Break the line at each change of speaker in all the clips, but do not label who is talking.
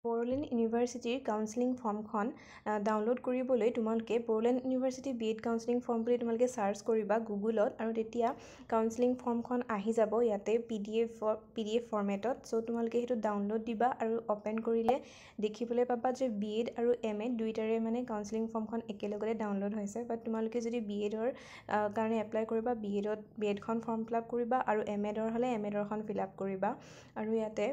বড়োলেণ্ড ইউনিভাৰ্চিটিৰ কাউন্সেলিং ফৰ্মখন ডাউনলোড কৰিবলৈ তোমালোকে Bodoland university BEd counselling form বুলি তোমালোকে সাৰ্চ কৰিবা গুগলত আৰু তেতিয়া কাউন্সেলিং ফৰ্মখন আহি যাব ইয়াতে পিডিএফ ফৰ্মেটত সো তোমালোকে সেইটো ডাউনলোড দিবা আৰু ওপেন কৰিলে দেখিবলৈ পাবা যে বিএড আৰু এমএড দুইটাৰে মানে কাউন্সেলিং ফৰ্মখন একেলগতে ডাউনলোড হৈছে বাট তোমালোকে যদি বিএডৰ কাৰণে এপ্লাই কৰিবা বিএডখন ফৰ্ম ফিলআপ কৰিবা আৰু এমএডৰ হ'লে এমএডৰখন ফিলআপ কৰিবা আৰু ইয়াতে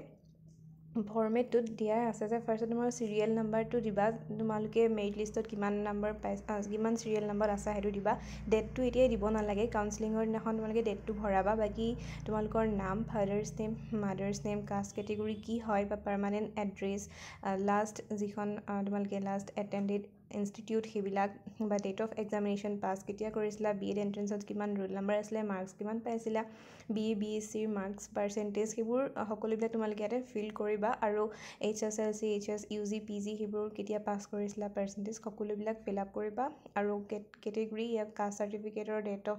ফৰ্মেটটোত দিয়া আছে যে ফাৰ্ষ্টত তোমাৰ সিৰিয়েল নাম্বাৰটো দিবা তোমালোকে মেৰিট লিষ্টত কিমান নাম্বাৰ কিমান সিৰিয়েল নাম্বাৰ আছে সেইটো দিবা ডেটটো এতিয়াই দিব নালাগে কাউন্সেলিঙৰ দিনাখন তোমালোকে ডেটটো ভৰাবা বাকি তোমালোকৰ নাম father's name mothers name caste category কি হয় বা পাৰ্মানেণ্ট এড্ৰেছ লাষ্ট যিখন তোমালোকে লাষ্ট এটেণ্ডেড ইনষ্টিটিউট সেইবিলাক বা ডেট অফ এক্সামিনেশ্যন পাছ কেতিয়া কৰিছিলা বিএড এণ্ট্ৰেঞ্চত কিমান ৰোল নাম্বাৰ আছিলে মাৰ্কছ কিমান পাইছিলা বিএছচিৰ মাৰ্কছ পাৰ্চেণ্টেজ সেইবোৰ সকলোবিলাক তোমালোকে ইয়াতে ফিল কৰিবা আৰু HSLC HSUG PG সেইবোৰ কেতিয়া পাছ কৰিছিলা পাৰ্চেণ্টেজ সকলোবিলাক ফিল আপ কৰিবা আৰু কেটেগৰী ইয়াত কাষ্ট চাৰ্টিফিকেটৰ ডেট অফ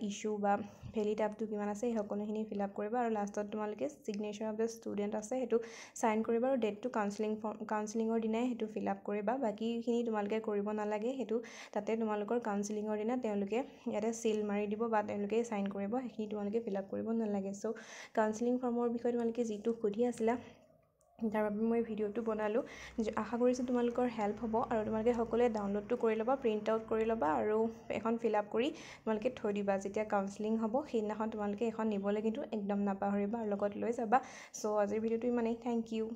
ইছ্যু বা ভেলিড আপটো কিমান আছে সেই সকলোখিনি ফিল আপ কৰিবা আৰু লাষ্টত তোমালোকে চিগনেচাৰ অফ দ্য ষ্টুডেণ্ট আছে সেইটো সাইন কৰিবা আৰু ডেটটো কাউন্সেলিঙৰ দিনাই সেইটো ফিল আপ কৰিবা বাকিখিনি তোমালোকে কৰিব নালাগে সেইটো তাতে তোমালোকৰ কাউন্সেলিঙৰ দিনা তেওঁলোকে ইয়াতে সিল মাৰি দিব বা তেওঁলোকে সাইন কৰিব সেইখিনি তোমালোকে ফিল আপ কৰিব নালাগে সো কাউন্সেলিং ফৰ্মৰ বিষয়ে তোমালোকে যিটো সুধি আছিলা তাৰ বাবে মই ভিডিঅ'টো বনালোঁ আশা কৰিছোঁ তোমালোকৰ হেল্প হ'ব আৰু তোমালোকে সকলোৱে ডাউনলোডটো কৰি ল'বা প্ৰিণ্ট আউট কৰি ল'বা আৰু এখন ফিল আপ কৰি তোমালোকে থৈ দিবা যেতিয়া কাউন্সেলিং হ'ব সেইদিনাখন তোমালোকে এখন নিবলৈ কিন্তু একদম নাপাহৰিবা আৰু লগত লৈ যাবা সো আজিৰ ভিডিঅ'টো ইমানেই থেংক ইউ